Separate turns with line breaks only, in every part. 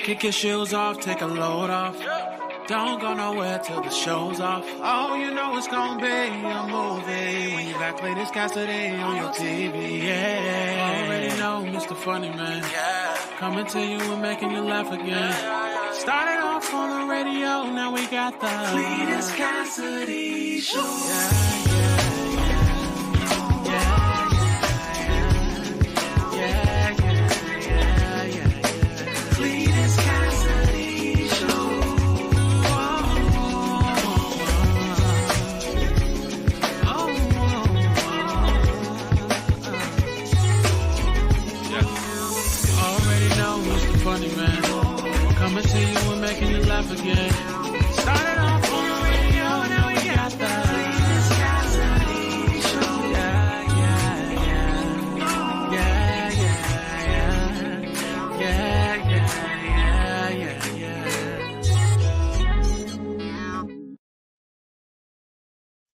Kick your shoes off, take a load off. Don't go nowhere till the show's off. Oh, you know it's gonna be a movie when you got Cletus Cassidy on your TV. Yeah, already know Mr. Funny Man. Coming to you and making you laugh again. Started off on the radio, now we got the Cletus Cassidy Show. Funny Man, coming to you and making you laugh again. Started off on the radio, now we got the Cletus Cassidy Show.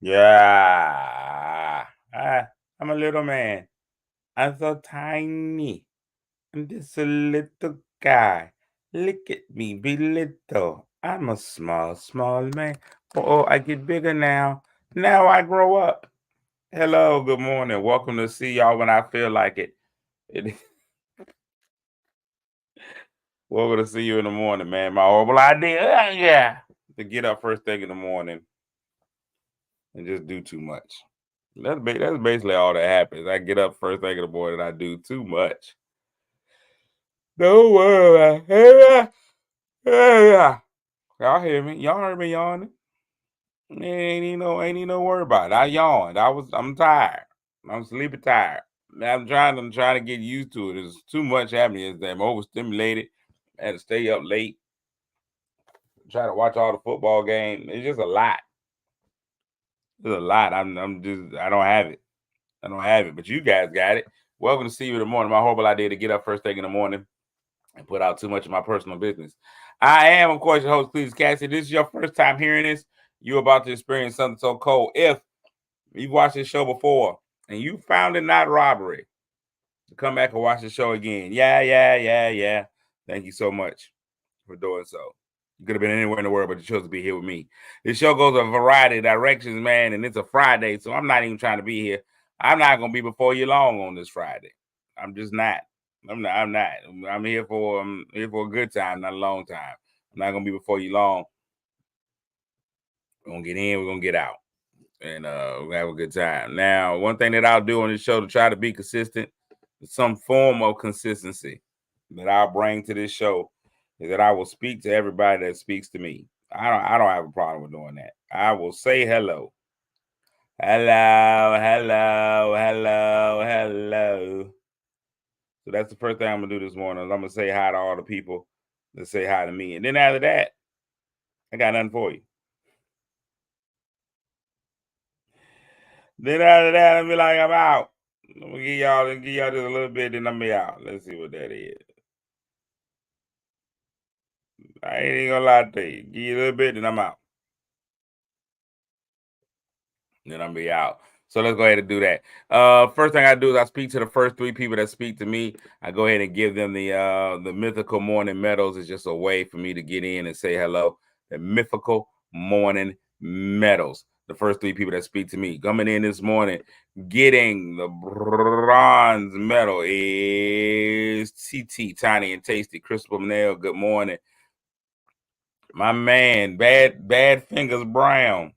Yeah. I'm a little man. I'm so tiny. I'm just a little guy. Look at me, be little. I'm a small man. Oh, I get bigger now. Now I grow up. Hello, good morning. Welcome to See Y'all When I Feel Like It. Welcome to see you in the morning, man. My horrible idea, to get up first thing in the morning and just do too much. That's basically all that happens. I get up first thing in the morning and I do too much. Don't worry about it. Y'all hear me? Y'all heard me yawning? Ain't even no worry about it. I yawned. I'm tired. I'm sleepy tired. I'm trying to get used to it. There's too much happening yesterday. I'm overstimulated. I had to stay up late. Try to watch all the football game. It's just a lot. There's a lot. I don't have it. I don't have it, but you guys got it. Welcome to See You in the morning. My horrible idea to get up first thing in the morning and put out too much of my personal business. I am, of course, your host, Cletus Cassidy. This is your first time hearing this. You're about to experience something so cold. If you've watched this show before and you found it not robbery to come back and watch the show again, yeah. Thank you so much for doing so. You could have been anywhere in the world, but you chose to be here with me. This show goes a variety of directions, man, and it's a Friday, so I'm not even trying to be here. I'm not going to be before you long on this Friday. I'm just not. I'm not. I'm here for a good time, not a long time. I'm not gonna be before you long. We're gonna get in, we're gonna get out. And we're gonna have a good time. Now, one thing that I'll do on this show to try to be consistent, some form of consistency that I'll bring to this show is that I will speak to everybody that speaks to me. I don't have a problem with doing that. I will say hello. Hello. So that's the first thing I'm gonna do this morning. I'm gonna say hi to all the people that say hi to me, and then after that, I got nothing for you. Then after that, I'll be like, I'm out. I'm gonna give y'all just a little bit, then I'm be out. Let's see what that is. I ain't even gonna lie to you. Give you a little bit, then I'm out. Then I'm be out. So let's go ahead and do that. First thing I do is I speak to the first three people that speak to me. I go ahead and give them the mythical morning medals. It's just a way for me to get in and say hello. The mythical morning medals. The first three people that speak to me. Coming in this morning, getting the bronze medal is TT, Tiny and Tasty. Crystal Nail, good morning. My man, Bad Fingers Brown.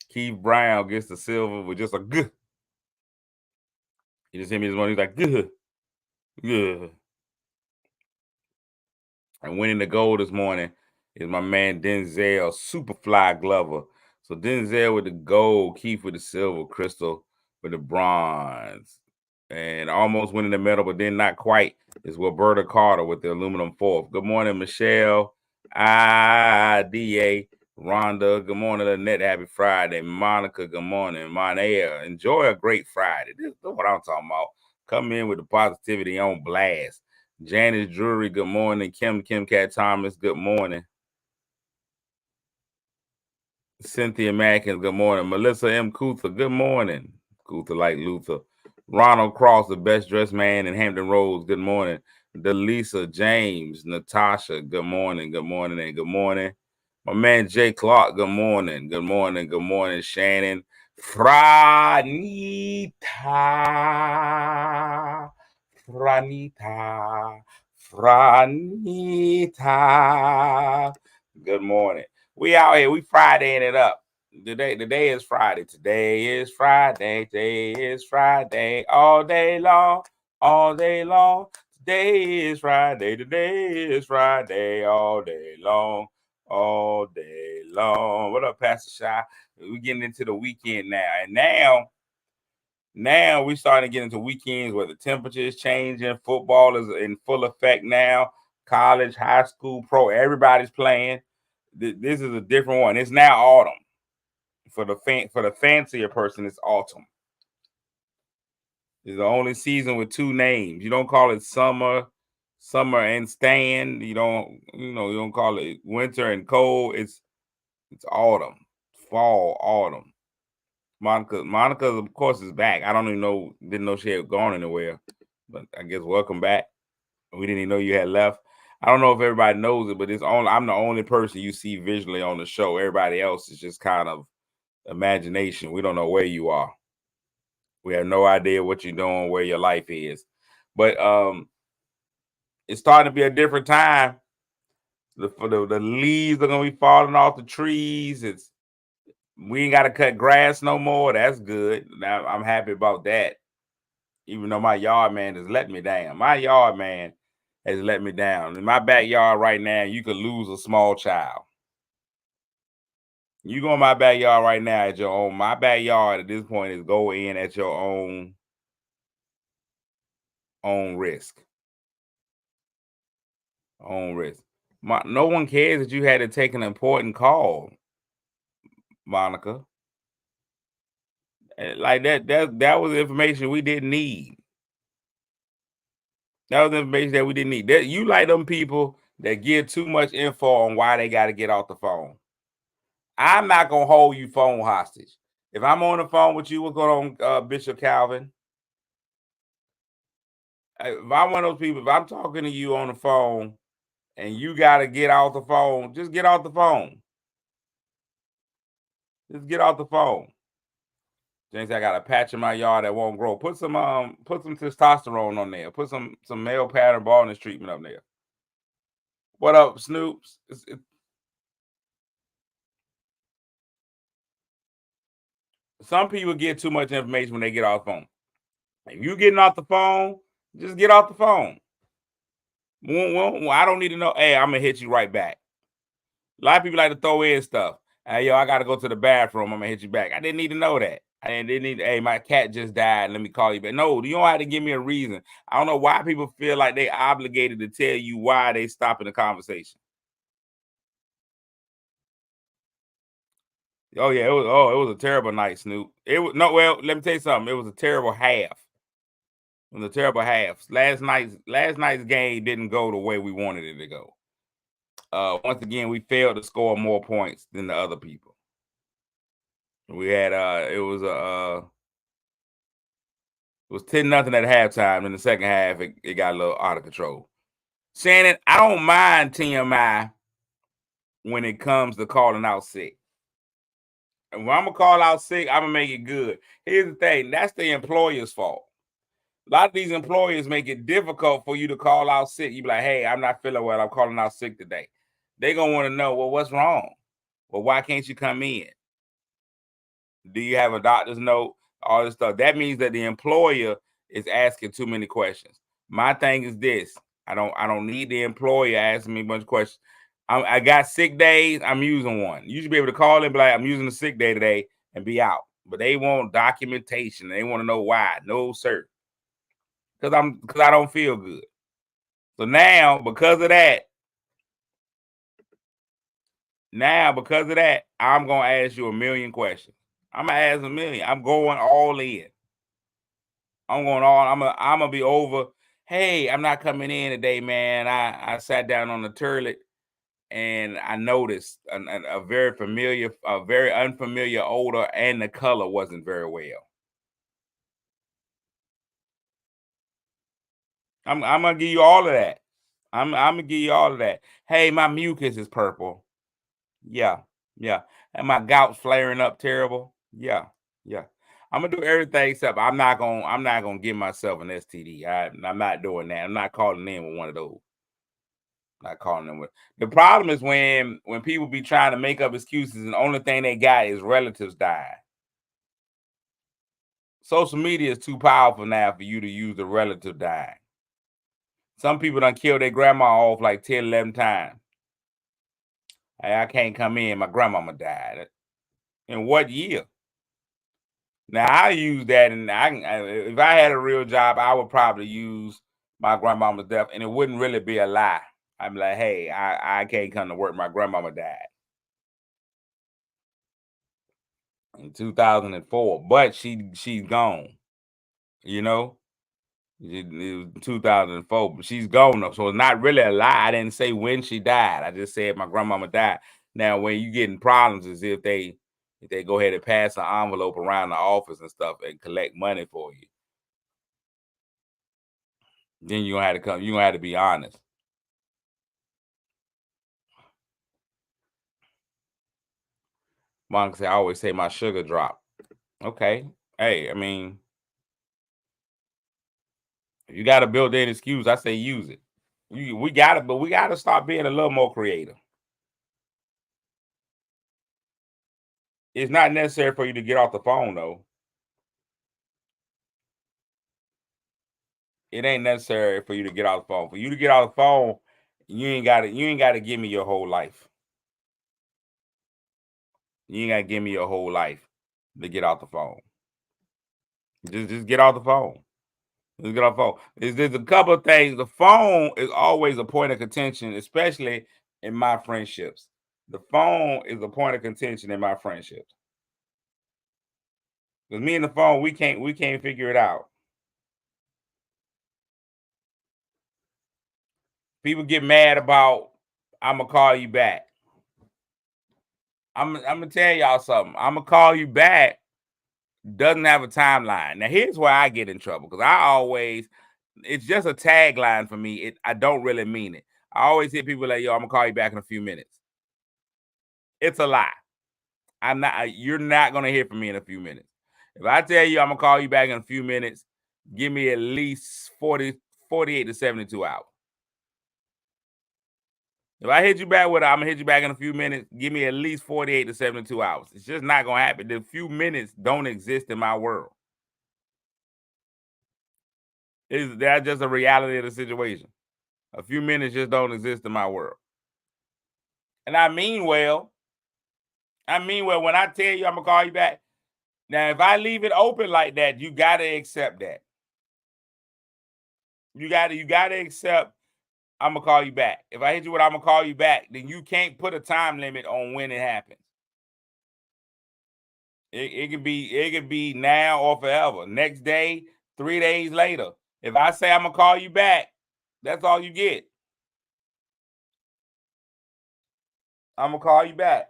Keith Brown gets the silver with just a good. You just hear me this morning. He's like, good. And winning the gold this morning is my man Denzel, Superfly Glover. So Denzel with the gold, Keith with the silver, Crystal with the bronze. And almost winning the medal, but then not quite, is Roberta Carter with the aluminum fourth. Good morning, Michelle. IDA. Rhonda, good morning, Lynette. Happy Friday. Monica, good morning. Monea, enjoy a great Friday. This is what I'm talking about. Come in with the positivity on blast. Janice Drury, good morning. Kim Cat Thomas, good morning. Cynthia Mackins, good morning. Melissa M. Kuther, good morning. Kuther like Luther. Ronald Cross, the best dressed man in Hampton Roads. Good morning. Delisa James, Natasha. Good morning. Good morning and good morning. My man Jay Clark. Good morning. Good morning. Good morning, Shannon. Franita. Franita. Franita. Good morning. We out here. We Fridaying it up. Today is Friday. Today is Friday. Today is Friday. All day long. All day long. Today is Friday. Today is Friday. All day long. All day long. What up, Pastor Shy? We're getting into the weekend now. And now we're starting to get into weekends where the temperature is changing. Football is in full effect now. College, high school, pro, everybody's playing. This is a different one. It's now autumn. For the fancier person, it's autumn. It's the only season with two names. You don't call it summer and stand. You don't call it winter and cold. It's autumn, fall, autumn. Monica, of course, is back. I don't even know, didn't know she had gone anywhere, but I guess welcome back. We didn't even know you had left. I don't know if everybody knows it, but I'm the only person you see visually on the show. Everybody else is just kind of imagination. We don't know where you are. We have no idea what you're doing, where your life is. But it's starting to be a different time. The leaves are gonna be falling off the trees. We ain't got to cut grass no more. That's good. Now I'm happy about that. Even though my yard man has let me down. My yard man has let me down. In my backyard right now, you could lose a small child. You go in my backyard right now at your own. My backyard at this point is go in at your own risk. Own risk. No one cares that you had to take an important call, Monica. Like that was information we didn't need. That was information that we didn't need. You like them people that give too much info on why they got to get off the phone. I'm not gonna hold you phone hostage. If I'm on the phone with you, what's going on, Bishop Calvin? If I'm one of those people, if I'm talking to you on the phone and you got to get off the phone, just get off the phone. Just get off the phone. James, I got a patch in my yard that won't grow. Put some testosterone on there. Put some male pattern baldness treatment up there. What up, Snoops? Some people get too much information when they get off the phone. If you getting off the phone, just get off the phone. I don't need to know. Hey, I'm gonna hit you right back. A lot of people like to throw in stuff. Hey, yo, I gotta go to the bathroom. I'm gonna hit you back. I didn't need to know that. I didn't need. Hey, my cat just died. Let me call you back. No, you don't have to give me a reason. I don't know why people feel like they obligated to tell you why they stopping the conversation. Oh yeah, it was a terrible night, Snoop. Let me tell you something. It was a terrible half. It was a terrible half. Last night's game didn't go the way we wanted it to go. Once again, we failed to score more points than the other people. We had it was 10-0 at halftime. In the second half, it got a little out of control. Shannon, I don't mind TMI when it comes to calling out sick. And when I'm gonna call out sick, I'm gonna make it good. Here's the thing: that's the employer's fault. A lot of these employers make it difficult for you to call out sick. You be like, "Hey, I'm not feeling well. I'm calling out sick today." They're gonna want to know, well, what's wrong? Well, why can't you come in? Do you have a doctor's note? All this stuff. That means that the employer is asking too many questions. My thing is this: I don't need the employer asking me a bunch of questions. I got sick days. I'm using one. You should be able to call and be like, "I'm using a sick day today," and be out. But they want documentation. They want to know why. No, sir. Because I don't feel good. So now, because of that, I'm gonna ask you a million questions. I'm gonna ask a million. I'm going all in. I'm gonna be over. Hey, I'm not coming in today, man. I sat down on the toilet and I noticed a very unfamiliar odor, and the color wasn't very well. I'm gonna give you all of that. I'm gonna give you all of that. Hey, my mucus is purple. Yeah, yeah. And my gout's flaring up terrible. Yeah, yeah. I'm gonna do everything except I'm not gonna give myself an STD. I'm not doing that. I'm not calling in with one of those. Not calling them with. The problem is when people be trying to make up excuses and the only thing they got is relatives dying. Social media is too powerful now for you to use the relative dying. Some people done killed their grandma off like 10, 11 times. Hey, I can't come in. My grandmama died. In what year? Now I use that, and if I had a real job, I would probably use my grandmama's death, and it wouldn't really be a lie. I'm like, hey, I can't come to work. My grandmama died in 2004, but she's gone. You know, it was 2004, but she's gone though, so it's not really a lie. I didn't say when she died. I just said my grandmama died. Now, when you get in problems, is if they go ahead and pass an envelope around the office and stuff and collect money for you. Then you gonna have to come. You gonna have to be honest. Mom say I always say my sugar drop. Okay. Hey, I mean, if you got a built-in excuse, I say use it. We gotta start being a little more creative. It's not necessary for you to get off the phone though. It ain't necessary for you to get off the phone. For you to get off the phone, you ain't gotta give me your whole life. You ain't gotta give me your whole life to get off the phone. Just get off the phone. Just get off the phone. There's a couple of things. The phone is always a point of contention, especially in my friendships. The phone is a point of contention in my friendships. Because me and the phone, we can't figure it out. People get mad about I'm gonna call you back. I'm gonna tell y'all something. I'm gonna call you back doesn't have a timeline. Now here's where I get in trouble because it's just a tagline for me. I don't really mean it. I always hear people like, yo, I'm gonna call you back in a few minutes. It's a lie. You're not gonna hear from me in a few minutes. If I tell you I'm gonna call you back in a few minutes, give me at least 48 to 72 hours. If I hit you back with I'm gonna hit you back in a few minutes, give me at least 48 to 72 hours. It's just not gonna happen. The few minutes don't exist in my world. Is that just a reality of the situation? A few minutes just don't exist in my world. And I mean well. When I tell you I'm gonna call you back. Now, if I leave it open like that, you gotta accept that. You gotta accept I'm gonna call you back. If I hit you with I'm gonna call you back, then you can't put a time limit on when it happens. It could be now or forever. Next day, 3 days later. If I say I'm gonna call you back, that's all you get. I'm gonna call you back.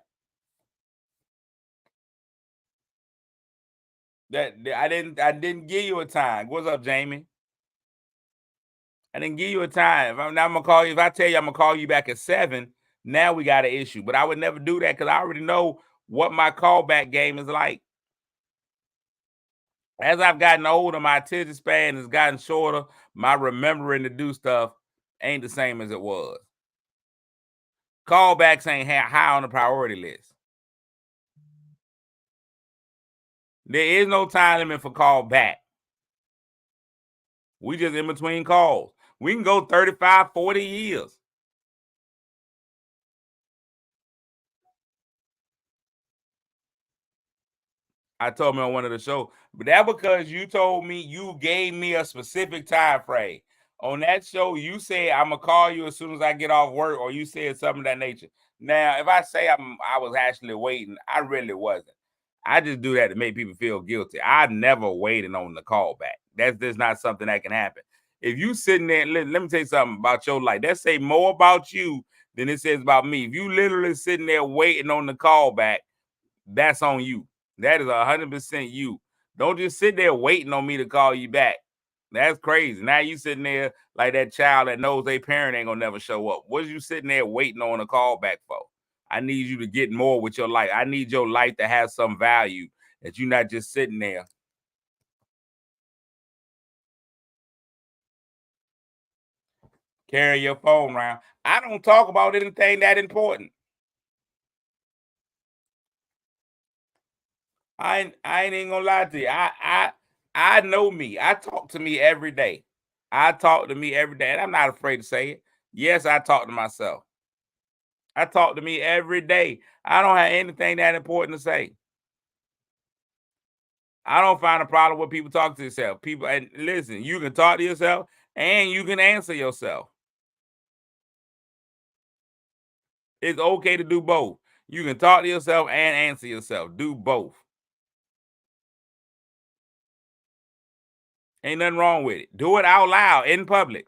That I didn't give you a time. What's up, Jamie? I didn't give you a time. I'm gonna call you. If I tell you I'm gonna call you back at 7, now we got an issue. But I would never do that because I already know what my callback game is like. As I've gotten older, my attention span has gotten shorter. My remembering to do stuff ain't the same as it was. Callbacks ain't high on the priority list. There is no time limit for call back. We just in between calls. We can go 35, 40 years. I told me on one of the shows, but that because you told me you gave me a specific time frame. On that show, you said I'm gonna call you as soon as I get off work, or you said something of that nature. Now, if I say I was actually waiting, I really wasn't. I just do that to make people feel guilty. I never waited on the call back. That's not something that can happen. If you sitting there, let me tell you something about your life. That say more about you than it says about me. If you literally sitting there waiting on the call back, that's on you. That is 100% you. Don't just sit there waiting on me to call you back. That's crazy. Now you sitting there like that child that knows their parent ain't gonna never show up. What you sitting there waiting on a call back for? I need you to get more with your life. I need your life to have some value, that you're not just sitting there. Carry your phone around. I don't talk about anything that important. I ain't even gonna lie to you. I know me. I talk to me every day. I talk to me every day, and I'm not afraid to say it. Yes, I talk to myself. I talk to me every day. I don't have anything that important to say. I don't find a problem with people talking to yourself. People, and listen, you can talk to yourself and you can answer yourself. It's okay to do both. You can talk to yourself and answer yourself. Do both. Ain't nothing wrong with it. Do it out loud in public.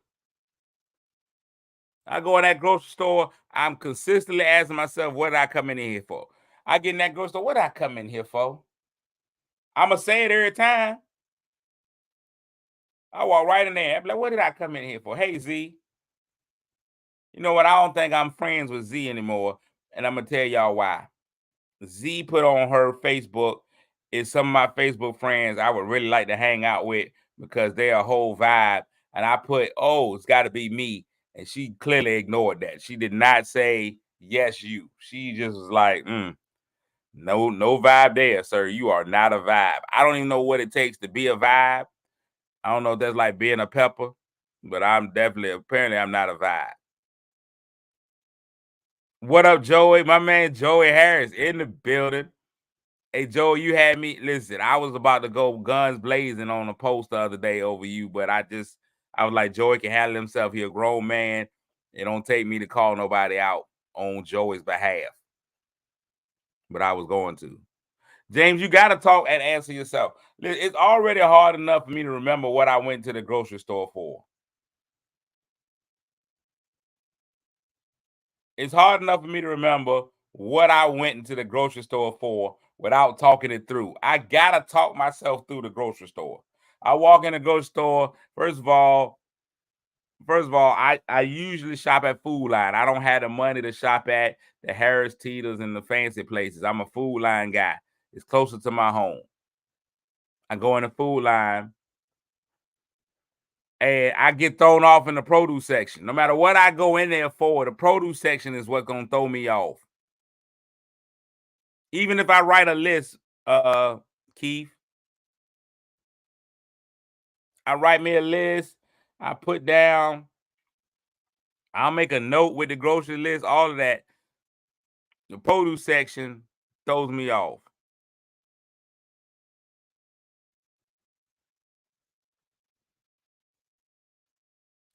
I go in that grocery store, I'm consistently asking myself, what did I come in here for? I get in that grocery store, what did I come in here for? I'm going to say it every time. I walk right in there. I'm like, what did I come in here for? Hey, Z. You know what? I don't think I'm friends with Z anymore. And I'm going to tell y'all why. Z put on her Facebook is some of my Facebook friends I would really like to hang out with because they're a whole vibe. And I put, oh, it's got to be me. And she clearly ignored that. She did not say, yes, you. She just was like, no vibe there, sir. You are not a vibe. I don't even know what it takes to be a vibe. I don't know if that's like being a pepper, but apparently I'm not a vibe. What up, Joey? My man Joey Harris in the building. Hey, Joey, you had me. Listen, I was about to go guns blazing on a post the other day over you, but I was like, Joey can handle himself. He a grown man. It don't take me to call nobody out on Joey's behalf. But I was going to. James, you got to talk and answer yourself. It's already hard enough for me to remember what I went to the grocery store for. It's hard enough for me to remember what I went into the grocery store for without talking it through. I got to talk myself through the grocery store. I walk in the grocery store. First of all, I usually shop at Food Line. I don't have the money to shop at the Harris Teeters and the fancy places. I'm a Food Line guy. It's closer to my home. I go in the Food Line and I get thrown off in the produce section. No matter what I go in there for, the produce section is what's gonna throw me off. Even if I write a list, Keith, I write me a list. I put down. I'll make a note with the grocery list. All of that. The produce section throws me off.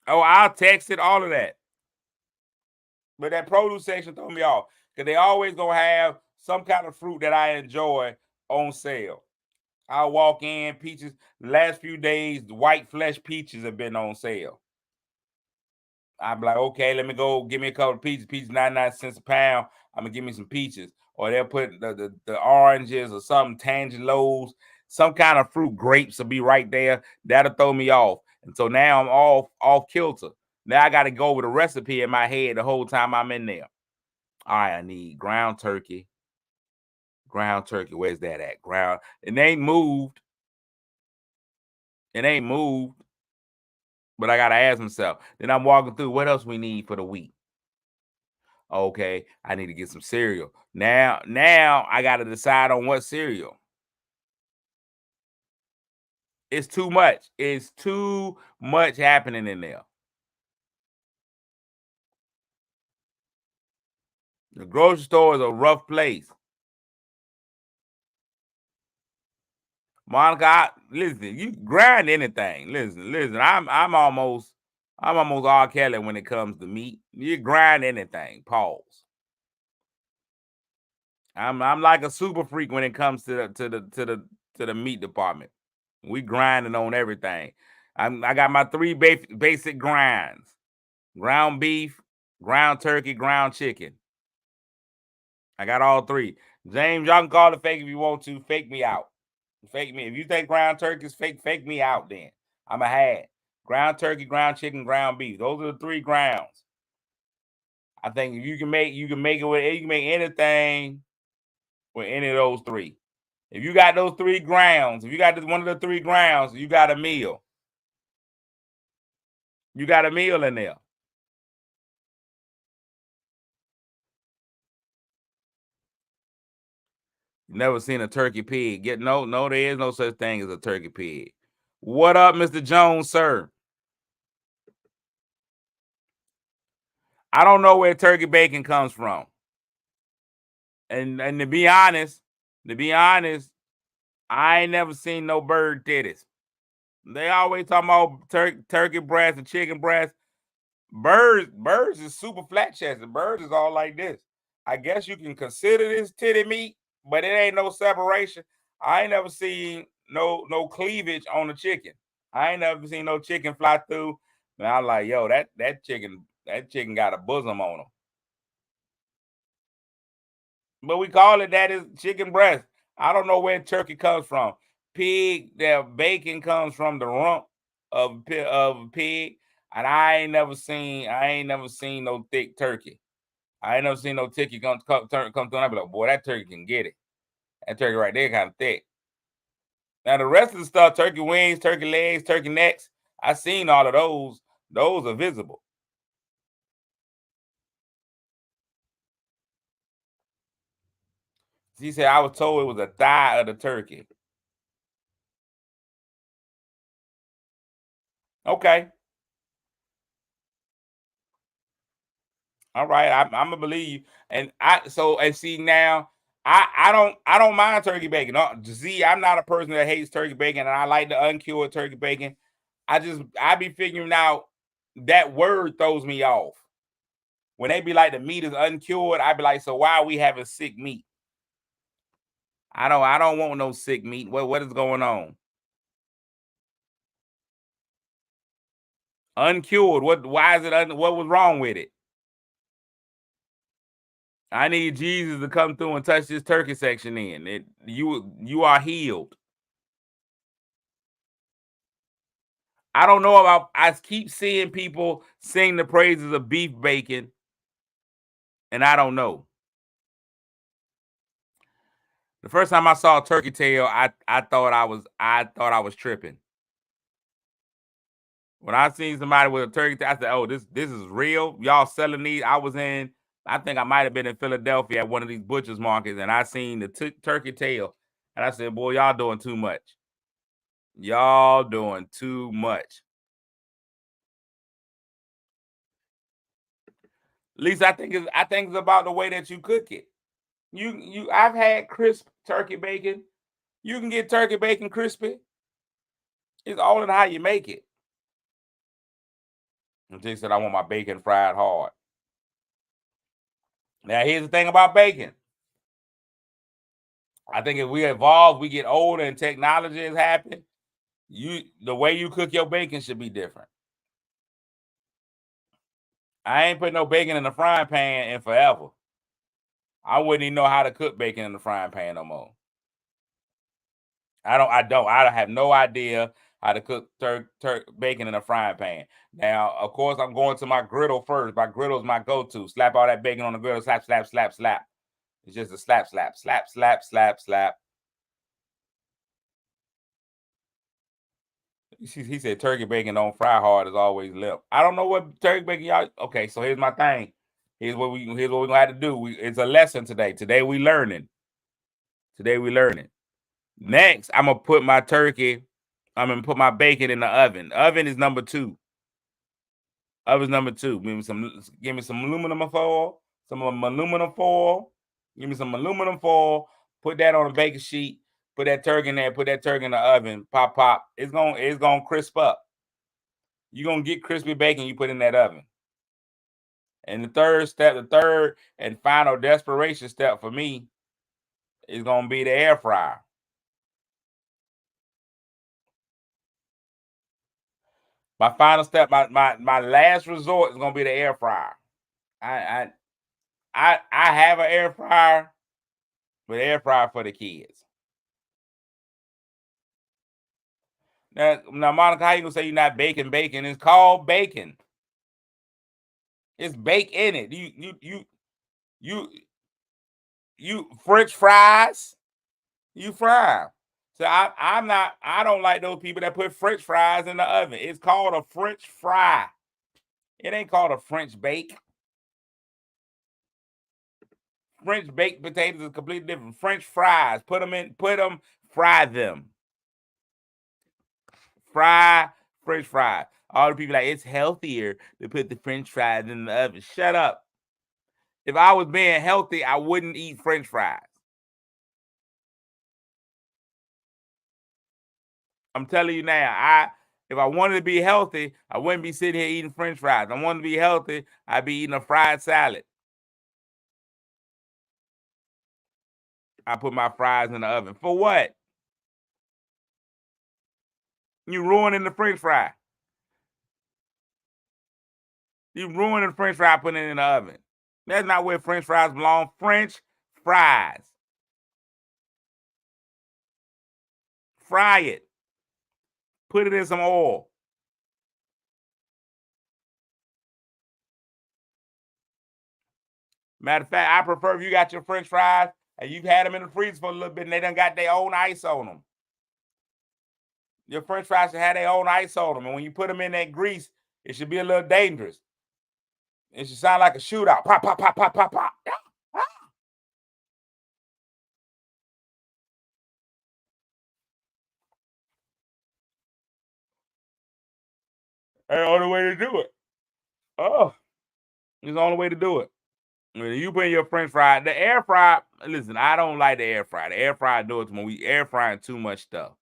Oh, I'll text it. All of that. But that produce section throws me off because they always gonna have some kind of fruit that I enjoy on sale. I'll walk in, peaches. The last few days, the white flesh peaches have been on sale. I'm like, okay, let me go give me a couple of peaches. Peaches 99 cents a pound. I'm gonna give me some peaches. Or they'll put the oranges or something, tangelos, some kind of fruit, grapes will be right there. That'll throw me off. And so now I'm off kilter. Now I gotta go with a recipe in my head the whole time I'm in there. All right, I need ground turkey. Ground turkey. Where's that at? Ground. It ain't moved. It ain't moved. But I gotta ask myself. Then I'm walking through what else we need for the week. Okay, I need to get some cereal. Now I gotta decide on what cereal. It's too much. It's too much happening in there. The grocery store is a rough place. Monica, listen, you grind anything. Listen. I'm almost R. Kelly when it comes to meat. You grind anything. Pause. I'm like a super freak when it comes to the meat department. We grinding on everything. I got my three basic grinds: ground beef, ground turkey, ground chicken. I got all three. James, y'all can call it fake if you want to. Fake me out. Fake me. If you think ground turkey is fake, fake me out then. I'm a had ground turkey, ground chicken, ground beef. Those are the 3 grounds. I think if you can make it with, you can make anything with any of those 3. If you got those 3 grounds, if you got one of the 3 grounds, you got a meal. You got a meal in there. Never seen a turkey pig. No, there is no such thing as a turkey pig. What up, Mr. Jones, sir? I don't know where turkey bacon comes from. And to be honest, I ain't never seen no bird titties. They always talking about turkey breast and chicken breast. Birds is super flat chested. Birds is all like this. I guess you can consider this titty meat, but it ain't no separation. I ain't never seen no cleavage on the chicken. I ain't never seen no chicken fly through. And I'm like, yo, that chicken got a bosom on them. But we call it that is chicken breast. I don't know where turkey comes from. Pig, their bacon comes from the rump of pig, and I ain't never seen no thick turkey. I ain't never seen no turkey come through, and I be like, boy, that turkey can get it. That turkey right there kind of thick. Now the rest of the stuff, turkey wings, turkey legs, turkey necks, I seen all of those. Those are visible. She said, I was told it was a thigh of the turkey. Okay. All right, I'm gonna believe you. And see now, I don't mind turkey bacon. I'm not a person that hates turkey bacon, and I like the uncured turkey bacon. I be figuring out that word throws me off. When they be like the meat is uncured, I be like, so why are we having sick meat? I don't want no sick meat. What is going on? Uncured. Why is it what was wrong with it? I need Jesus to come through and touch this turkey section in. You are healed. I don't know about. I keep seeing people sing the praises of beef bacon, and I don't know. The first time I saw a turkey tail, I thought I was tripping. When I seen somebody with a turkey tail, I said, "Oh, this is real. Y'all selling these?" I think I might have been in Philadelphia at one of these butchers markets, and I seen the turkey tail, and I said, "Boy, y'all doing too much. Y'all doing too much." At least I think it's about the way that you cook it. I've had crisp turkey bacon. You can get turkey bacon crispy. It's all in how you make it. And Jake said, I want my bacon fried hard. Now, here's the thing about bacon. I think if we evolve, we get older and technology is happening, the way you cook your bacon should be different. I ain't putting no bacon in the frying pan in forever. I wouldn't even know how to cook bacon in the frying pan no more. I have no idea how to cook bacon in a frying pan. Now, of course, I'm going to my griddle first. My griddle is my go-to. Slap all that bacon on the griddle, slap, slap, slap, slap. It's just a slap, slap, slap, slap, slap, slap. He said turkey bacon don't fry hard, is always limp. I don't know what turkey bacon y'all. Okay, so here's my thing. Here's what we're gonna have to do. It's a lesson today. Today we learning. Next, I'm gonna put my turkey. I'm gonna put my bacon in the oven. Oven is number 2. Oven's number 2. Give me some aluminum foil. Give me some aluminum foil. Put that on a baking sheet. Put that turkey in there. Put that turkey in the oven. Pop, pop. It's gonna crisp up. You're gonna get crispy bacon you put in that oven. And the third and final desperation step for me is gonna be the air fryer. My final step, my last resort is gonna be the air fryer. I have an air fryer, but air fryer for the kids. Now, Monica, how you gonna say you're not baking bacon? It's called bacon. It's bake in it. You French fries. You fry. So I don't like those people that put French fries in the oven. It's called a French fry. It ain't called a French bake. French baked potatoes is completely different. French fries, fry them. Fry French fries. All the people like, it's healthier to put the French fries in the oven. Shut up. If I was being healthy, I wouldn't eat French fries. I'm telling you now, if I wanted to be healthy, I wouldn't be sitting here eating French fries. I wanted to be healthy, I'd be eating a fried salad. I put my fries in the oven. For what? You ruining the French fry. You ruining the French fry putting it in the oven. That's not where French fries belong. French fries. Fry it. Put it in some oil. Matter of fact, I prefer if you got your French fries and you've had them in the freezer for a little bit and they done got their own ice on them. Your French fries should have their own ice on them. And when you put them in that grease, it should be a little dangerous. It should sound like a shootout. Pop, pop, pop, pop, pop, pop. That's the only way to do it. Oh, it's the only way to do it. When you put in your French fry, the air fry, listen, I don't like the air fry. The air fry do it when we air frying too much stuff.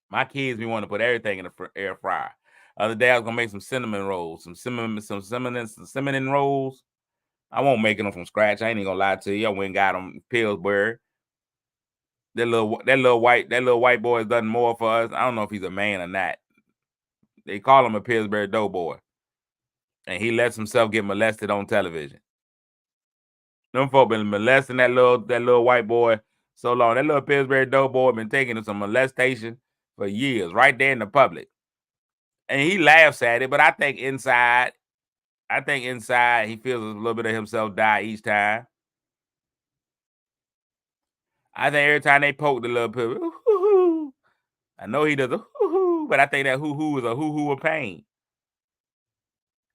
My kids be wanting to put everything in the air fryer. Other day I was gonna make some cinnamon rolls, some cinnamon rolls. I won't make them from scratch. I ain't even gonna lie to you. I went and got them Pillsbury. That little white boy has done more for us. I don't know if he's a man or not. They call him a Pillsbury Doughboy, and he lets himself get molested on television. Them folk been molesting that little white boy so long. That little Pillsbury Doughboy been taking some molestation for years, right there in the public. And he laughs at it, but I think inside he feels a little bit of himself die each time. I think every time they poke the little Pillsbury, I know he does a hoo-hoo, but I think that hoo-hoo is a hoo-hoo of pain.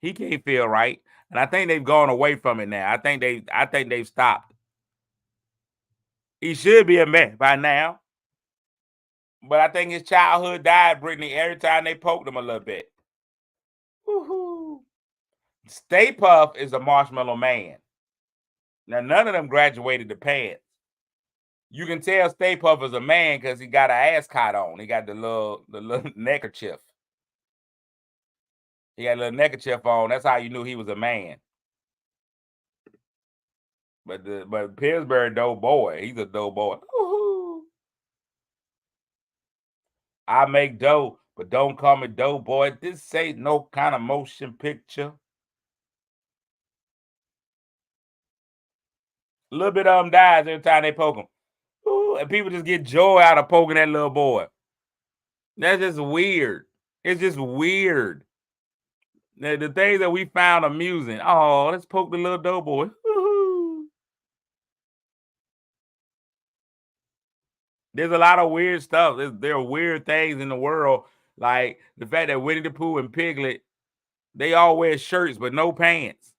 He can't feel right. And I think they've gone away from it now. I think they've stopped. He should be a man by now. But I think his childhood died, Brittany, every time they poked him a little bit. Woo-hoo. Stay Puft is a marshmallow man. Now, none of them graduated to pants. You can tell Stay Puft is a man because he got an ascot on. He got the little neckerchief. He had a little neckerchief on. That's how you knew he was a man. But Pillsbury Doughboy, he's a doughboy. Woo-hoo. I make dough, but don't call me Doughboy. This ain't no kind of motion picture. A little bit of them dies every time they poke him. Ooh, and people just get joy out of poking that little boy. That's just weird. It's just weird. The things that we found amusing. Oh, let's poke the little Doughboy. Woo-hoo. There's a lot of weird stuff. There are weird things in the world, like the fact that Winnie the Pooh and Piglet, they all wear shirts but no pants.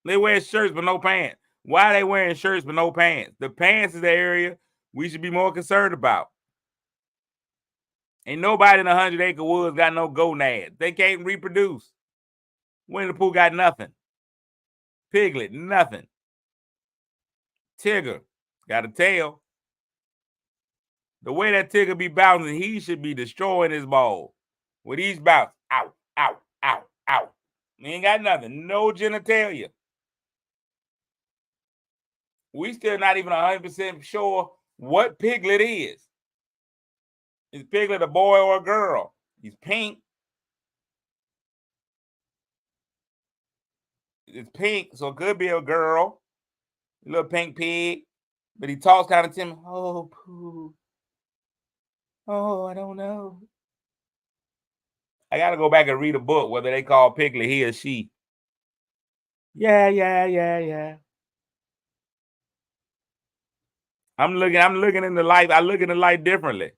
They wear shirts but no pants. Why are they wearing shirts but no pants? The pants is the area we should be more concerned about. Ain't nobody in 100 Acre Woods got no gonads. They can't reproduce. Winnie the Pooh got nothing. Piglet, nothing. Tigger got a tail. The way that Tigger be bouncing, he should be destroying his ball. With each bounce, out, out, out, out. He ain't got nothing. No genitalia. We still not even 100% sure what Piglet is. Is Piglet a boy or a girl? He's pink. It's pink, so it could be a girl. A little pink pig. But he talks kind of timid. Oh, Pooh. Oh, I don't know. I gotta go back and read a book whether they call Piglet he or she. Yeah. I'm looking in the life. I look in the life differently.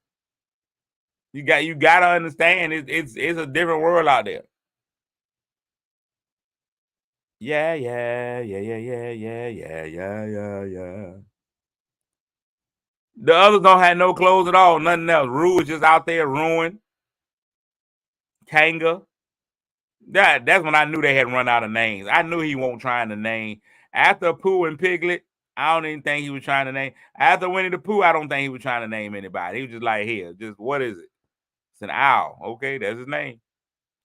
You gotta understand it's a different world out there. Yeah. The others don't have no clothes at all, nothing else. Rue is just out there ruined. Kanga. That's when I knew they had run out of names. I knew he won't trying to name. After Pooh and Piglet, I don't even think he was trying to name. After Winnie the Pooh, I don't think he was trying to name anybody. He was just like, here, just what is it? It's an owl. Okay, that's his name.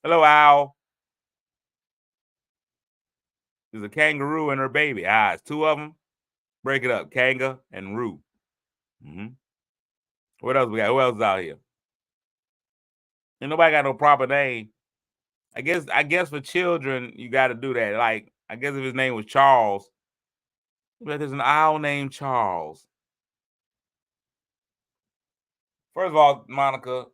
Hello, owl. There's a kangaroo and her baby. It's two of them. Break it up. Kanga and Roo. Mm-hmm. What else we got? Who else is out here? And nobody got no proper name. I guess for children, you got to do that. Like, I guess if his name was Charles, but there's an owl named Charles. First of all, Monica,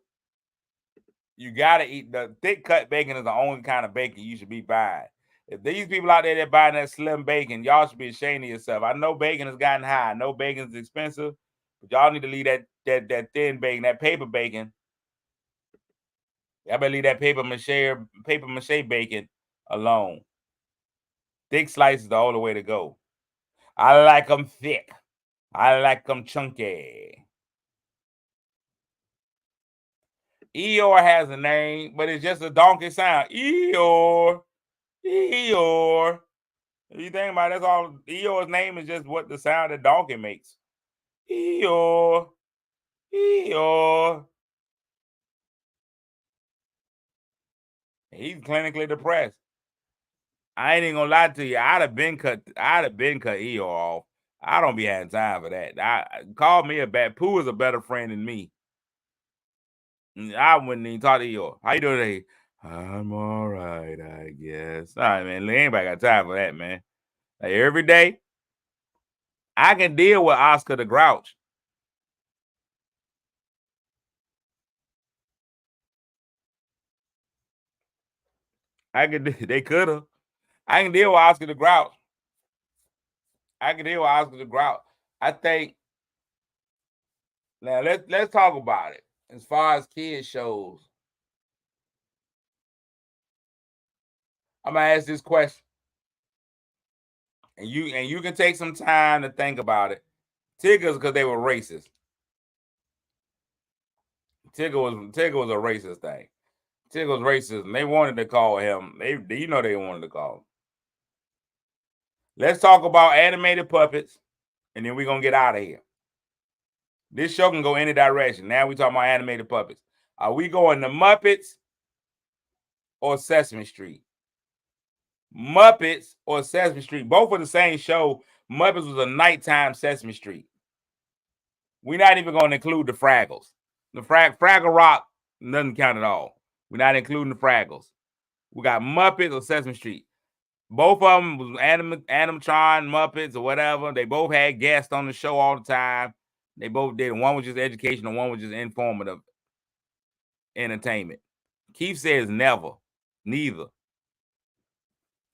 you gotta eat the thick cut bacon is the only kind of bacon you should be buying. If these people out there that buying that slim bacon, y'all should be ashamed of yourself. I know bacon has gotten high. I know bacon's expensive, but y'all need to leave that thin bacon, that paper bacon. Y'all better leave that paper mache bacon alone. Thick slice is the only way to go. I like them thick. I like them chunky. Eeyore has a name, but it's just a donkey sound. Eeyore. Eeyore. If you think about it, that's all. Eeyore's name is just what the sound that donkey makes. Eeyore. Eeyore. He's clinically depressed. I ain't even gonna lie to you. I'd have been cut Eeyore off. I don't be having time for that. Call me a bad Pooh is a better friend than me. I wouldn't even talk to Eeyore. How you doing today? I'm all right, I guess. All right, man. Anybody got time for that, man? Like every day, I can deal with Oscar the Grouch. They could have. I can deal with Oscar the Grouch. I think now let's talk about it. As far as kids shows, I'm gonna ask this question. And you can take some time to think about it. Tigger's because they were racist. Tigger was a racist thing. Tigger was racist, and they wanted to call him. They wanted to call him. Let's talk about animated puppets, and then we're gonna get out of here. This show can go any direction. Now we talking about animated puppets. Are we going to Muppets or Sesame Street? Muppets or Sesame Street? Both are the same show. Muppets was a nighttime Sesame Street. We're not even going to include the Fraggles. The Fraggle Rock doesn't count at all. We're not including the Fraggles. We got Muppets or Sesame Street. Both of them was animatron Muppets or whatever. They both had guests on the show all the time. They both did. One was just educational, one was just informative entertainment. Keith says neither.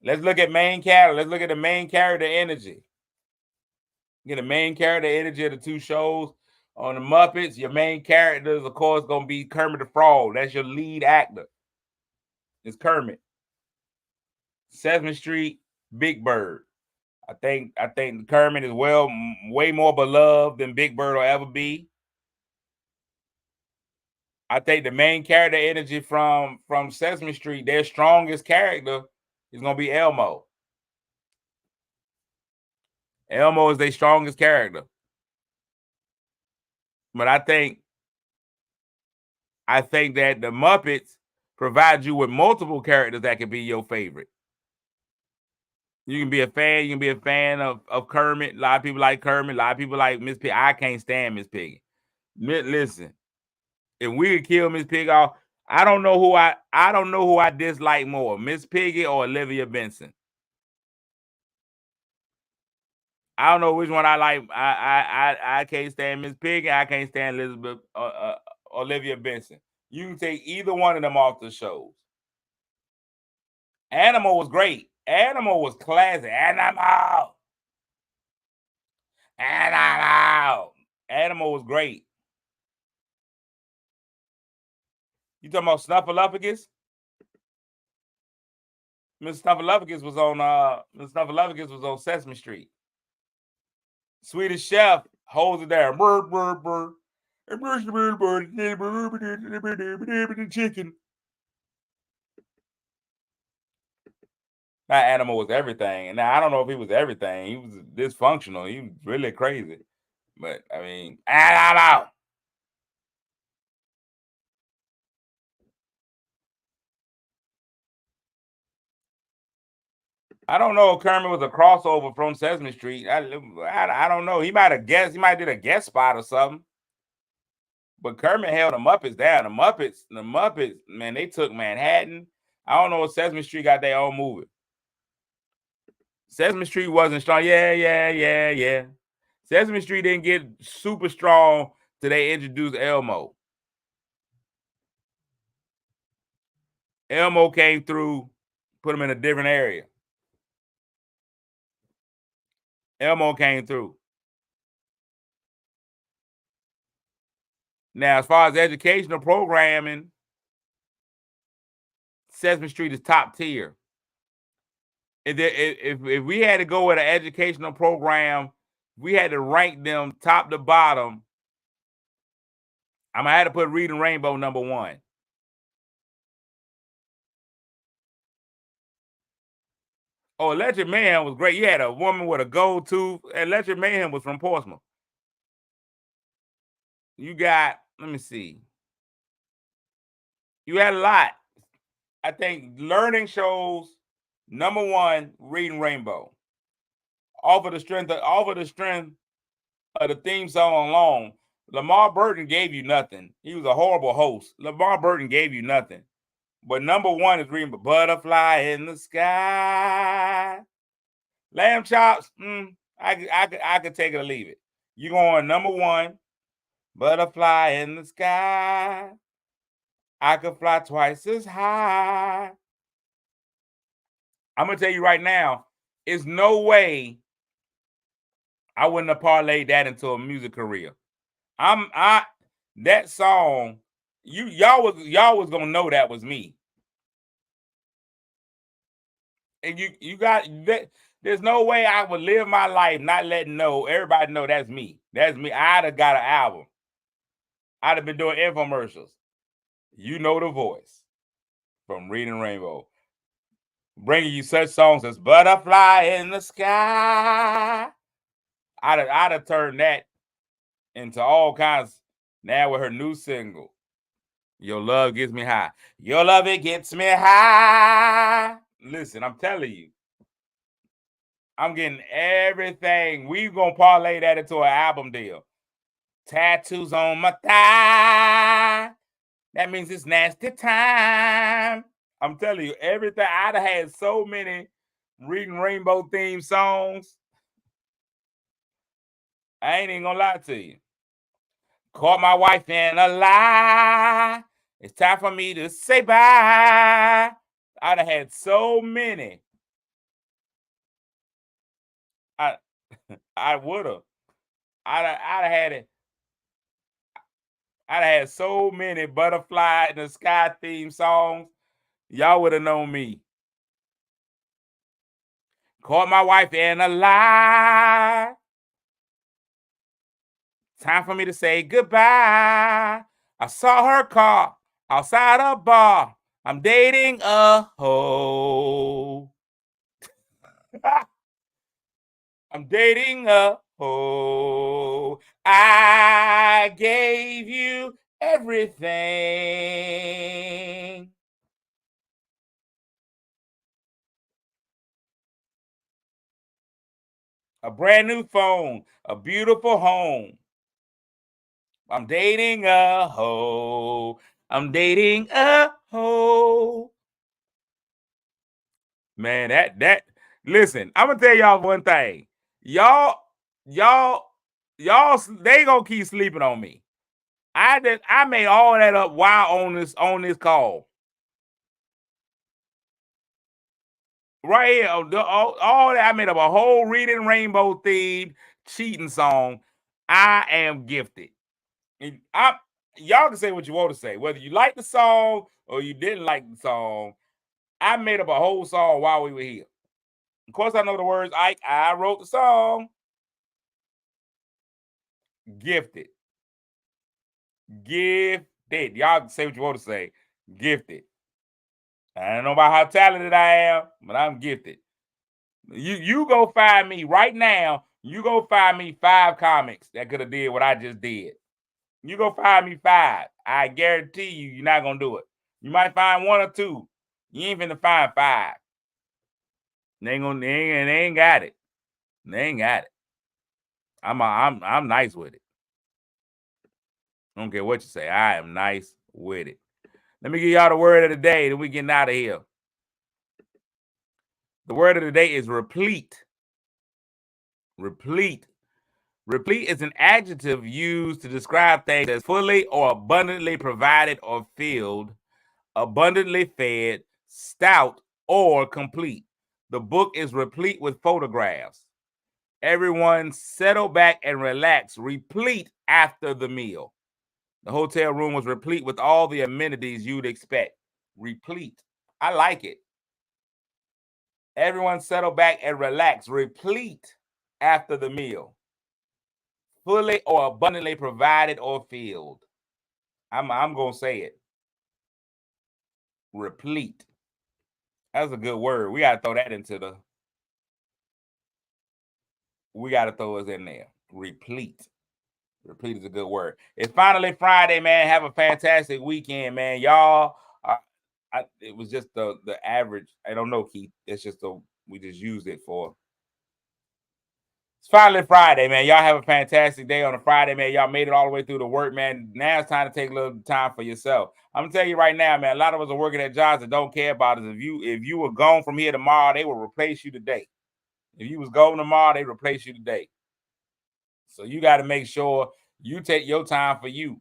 Let's look at main character. Let's look at the main character energy. Get the main character energy of the two shows. On the Muppets, your main character is, of course, going to be Kermit the Frog. That's your lead actor. It's Kermit. Sesame Street, Big Bird. I think Kermit is way more beloved than Big Bird will ever be. I think the main character energy from Sesame Street, their strongest character is going to be Elmo. Elmo is their strongest character. But I think that the Muppets provide you with multiple characters that can be your favorite. You can be a fan. You can be a fan of Kermit. A lot of people like Kermit. A lot of people like Miss Piggy. I can't stand Miss Piggy. Listen, if we could kill Miss Piggy off, I don't know who I dislike more, Miss Piggy or Olivia Benson. I don't know which one I like. I can't stand Miss Piggy. I can't stand Elizabeth Olivia Benson. You can take either one of them off the shows. Animal was great. Animal was classic. Animal. Animal was great. You talking about Snuffleupagus? Miss Snuffleupagus was on Sesame Street. Swedish Chef holds it there. Chicken. That Animal was everything. And now I don't know if he was everything. He was dysfunctional. He was really crazy. But I mean, Animal. I don't know if Kermit was a crossover from Sesame Street. I don't know. He might have guessed. He might have did a guest spot or something. But Kermit held the Muppets down. The Muppets, man, they took Manhattan. I don't know if Sesame Street got their own movie. Sesame Street wasn't strong. Yeah. Sesame Street didn't get super strong till they introduced Elmo. Elmo came through, put him in a different area. Elmo came through. Now, as far as educational programming, Sesame Street is top tier. If we had to go with an educational program, we had to rank them top to bottom. I'm gonna have to put Reading Rainbow number 1. Oh, Electric Mayhem was great. You had a woman with a gold tooth. Electric Mayhem was from Portsmouth. You got, let me see. You had a lot. I think learning shows, number 1, Reading Rainbow. Off of the strength of the theme song alone. Lamar Burton gave you nothing. He was a horrible host. Lamar Burton gave you nothing. But number 1 is Reading Butterfly in the Sky. Lamb Chops, I could take it or leave it. You going number 1, Butterfly in the Sky. I could fly twice as high. I'm gonna tell you right now, it's no way I wouldn't have parlayed that into a music career. That song, y'all was gonna know that was me. And you got that. There's no way I would live my life not letting everybody know that's me. That's me. I'd have got an album. I'd have been doing infomercials. You know the voice from Reading Rainbow. Bringing you such songs as Butterfly in the Sky. I'd have turned that into all kinds. Now with her new single, Your Love Gets Me High. Your love, it gets me high. Listen, I'm telling you. I'm getting everything. We're going to parlay that into an album deal. Tattoos on my thigh. That means it's nasty time. I'm telling you, everything. I'd have had so many Reading Rainbow theme songs. I ain't even going to lie to you. Caught my wife in a lie. It's time for me to say bye. I'd have had so many. I would have. I'd have had it. I'd have had so many Butterfly in the Sky theme songs. Y'all would have known me. Caught my wife in a lie. Time for me to say goodbye. I saw her car outside a bar. I'm dating a hoe. I'm dating a hoe. I gave you everything. A brand new phone, a beautiful home. I'm dating a hoe. I'm dating a hoe. Man, that listen, I'm gonna tell y'all one thing. Y'all, they gonna keep sleeping on me. I made all that up while on this call. Right here, all that I made up a whole Reading Rainbow themed cheating song. I am gifted. And y'all can say what you want to say, whether you like the song or you didn't like the song. I made up a whole song while we were here. Of course, I know the words. I wrote the song. Gifted. Gifted. Y'all can say what you want to say. Gifted. I don't know about how talented I am, but I'm gifted. You go find me right now. You go find me 5 comics that could have did what I just did. You go find me 5. I guarantee you're not gonna do it. You might find 1 or 2. You ain't finna find 5. They ain't got it. They ain't got it. I'm nice with it. I don't care what you say. I am nice with it. Let me give y'all the word of the day, then we getting out of here. The word of the day is replete. Replete. Replete is an adjective used to describe things as fully or abundantly provided or filled, abundantly fed, stout, or complete. The book is replete with photographs. Everyone settle back and relax, replete after the meal. The hotel room was replete with all the amenities you'd expect. Replete. I like it. Everyone settle back and relax, replete after the meal. Fully or abundantly provided or filled. I'm going to say it. Replete. That's a good word. We got to throw that into we got to throw us in there. Replete. Replete is a good word. It's finally Friday, man. Have a fantastic weekend, man. Y'all, it was just the average. I don't know, Keith. It's just we just used it for. It's finally Friday, man. Y'all have a fantastic day on a Friday, man. Y'all made it all the way through the work, man. Now it's time to take a little time for yourself. I'm gonna tell you right now, man. A lot of us are working at jobs that don't care about us. If you were gone from here tomorrow, they will replace you today. If you was gone tomorrow, they replace you today. So you got to make sure you take your time for you.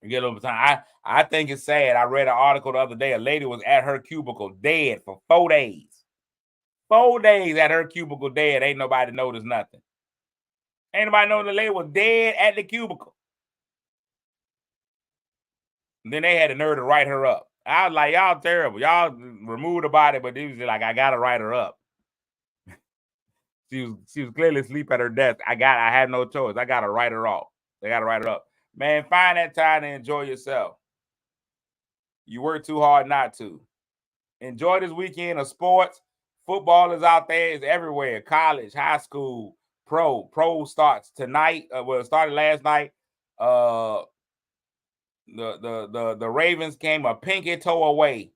You get a little time. I think it's sad. I read an article the other day. A lady was at her cubicle dead for 4 days. 4 days at her cubicle dead. Ain't nobody noticed nothing. Ain't nobody know the lady was dead at the cubicle. And then they had the nerve to write her up. I was like, y'all terrible. Y'all removed the body, but they was like, I gotta write her up. She was clearly asleep at her desk. I had no choice. I gotta write her off. They gotta write her up. Man, find that time to enjoy yourself. You work too hard not to. Enjoy this weekend of sports. Football is out there. It's everywhere. College, high school, pro. Pro starts tonight. It started last night. The Ravens came a pinky toe away.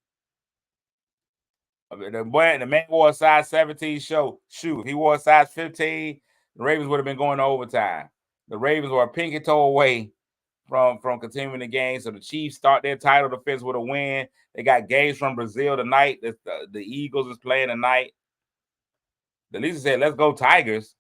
The man wore a size 17 shoe. If he wore a size 15, the Ravens would have been going to overtime. The Ravens were a pinky toe away from continuing the game. So the Chiefs start their title defense with a win. They got games from Brazil tonight. The Eagles is playing tonight. The Lisa said, let's go Tigers.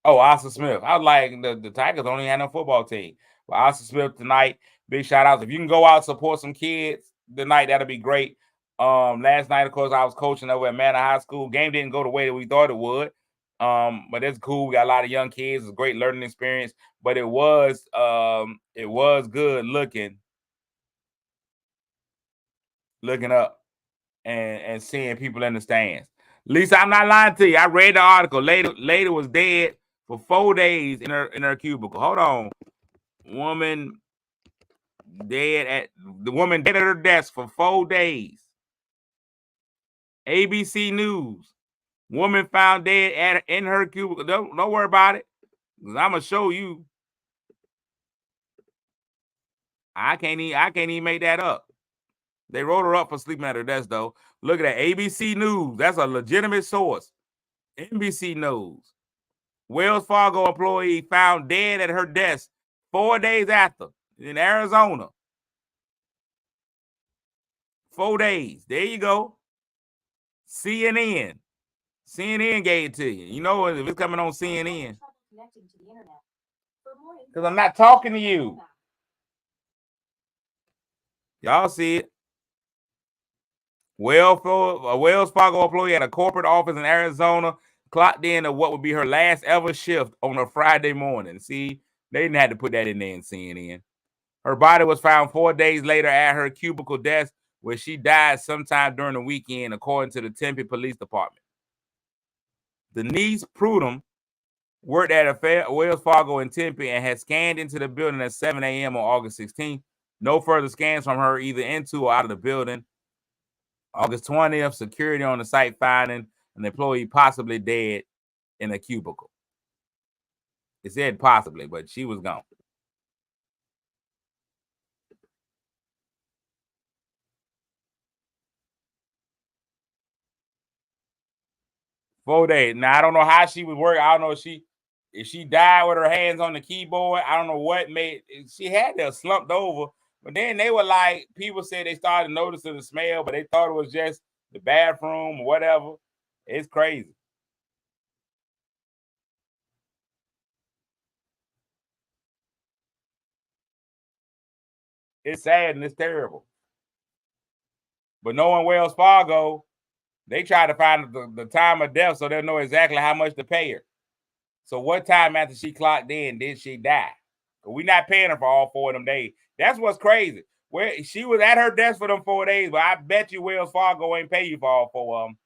Oh, Austin Smith. I was like, the Tigers only had no football team. But Austin Smith tonight, big shout outs. If you can go out and support some kids tonight, that'll be great. Last night, of course, I was coaching over at Manor High School. Game didn't go the way that we thought it would. But it's cool. We got a lot of young kids. It's a great learning experience. But it was good looking up and seeing people in the stands. Lisa, I'm not lying to you. I read the article. Lady was dead for 4 days in her cubicle. Hold on. Woman dead at her desk for 4 days. ABC News. Woman found dead in her cubicle. Don't worry about it. I'm gonna show you. I can't even make that up. They wrote her up for sleeping at her desk, though. Look at that. ABC News. That's a legitimate source. NBC News. Wells Fargo employee found dead at her desk 4 days after in Arizona. 4 days. There you go. CNN. CNN gave it to you. You know, if it's coming on CNN. Because I'm not talking to you. Y'all see it. Wells Fargo employee at a corporate office in Arizona clocked in to what would be her last ever shift on a Friday morning. See, they didn't have to put that in there in CNN. Her body was found 4 days later at her cubicle desk, where she died sometime during the weekend, according to the Tempe Police Department. Denise Prudhomme worked at a Wells Fargo in Tempe and had scanned into the building at 7 a.m. on August 16th. No further scans from her either into or out of the building. August 20th, security on the site finding an employee possibly dead in a cubicle. It said possibly, but she was gone. $4 days. Now, I don't know how she was working. I don't know if she died with her hands on the keyboard. I don't know what made. She had to have slumped over. But then they were like, people said they started noticing the smell, but they thought it was just the bathroom or whatever. It's crazy. It's sad and it's terrible. But knowing Wells Fargo, they try to find the time of death so they'll know exactly how much to pay her. So what time after she clocked in did she die? We're not paying her for all 4 of them days. That's what's crazy. Where she was at her desk for them 4 days, but I bet you Wells Fargo ain't pay you for all 4 of them.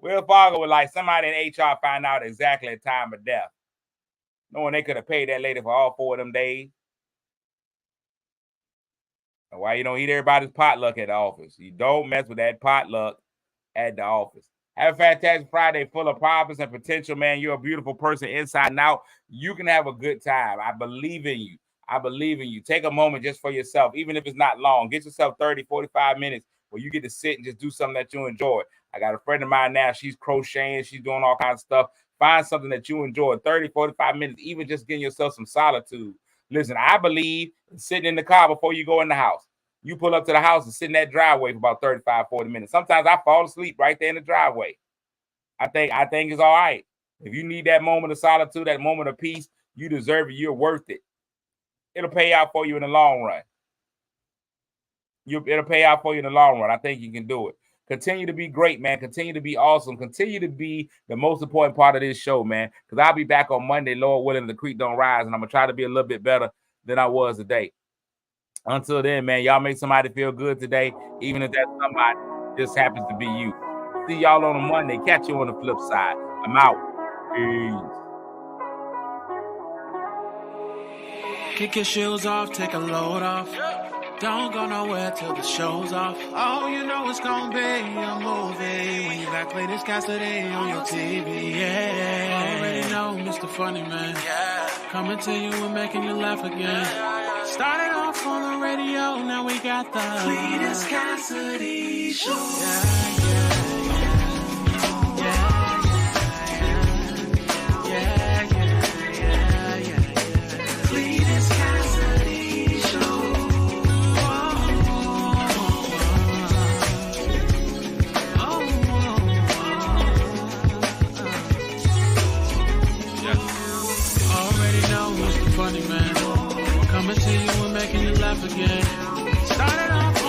Wells Fargo was like somebody in HR find out exactly the time of death, knowing they could have paid that lady for all 4 of them days. And why you don't eat everybody's potluck at the office? You don't mess with that potluck at the office. Have a fantastic Friday full of promise and potential, man. You're a beautiful person inside and out. You can have a good time. I believe in you. I believe in you. Take a moment just for yourself, even if it's not long. Get yourself 30, 45 minutes where you get to sit and just do something that you enjoy. I got a friend of mine now. She's crocheting. She's doing all kinds of stuff. Find something that you enjoy. 30, 45 minutes, even just getting yourself some solitude. Listen, I believe in sitting in the car before you go in the house. You pull up to the house and sit in that driveway for about 35, 40 minutes. Sometimes I fall asleep right there in the driveway. I think it's all right. If you need that moment of solitude, that moment of peace, you deserve it. You're worth it. It'll pay out for you in the long run. It'll pay out for you in the long run. I think you can do it. Continue to be great, man. Continue to be awesome. Continue to be the most important part of this show, man. Because I'll be back on Monday, Lord willing, the creek don't rise, and I'm going to try to be a little bit better than I was today. Until then, man, y'all make somebody feel good today, even if that somebody just happens to be you. See y'all on a Monday. Catch you on the flip side. I'm out.
Peace. Kick your shoes off, take a load off. Don't go nowhere till the show's off. Oh, you know it's gonna be a movie when you got Cletus Cassidy on your TV. Yeah, already know Mr. Funny Man. Yeah, coming to you and making you laugh again. Started off on the radio, now we got the Cletus Cassidy Show. Funny Man, coming to you and making you laugh again. Started off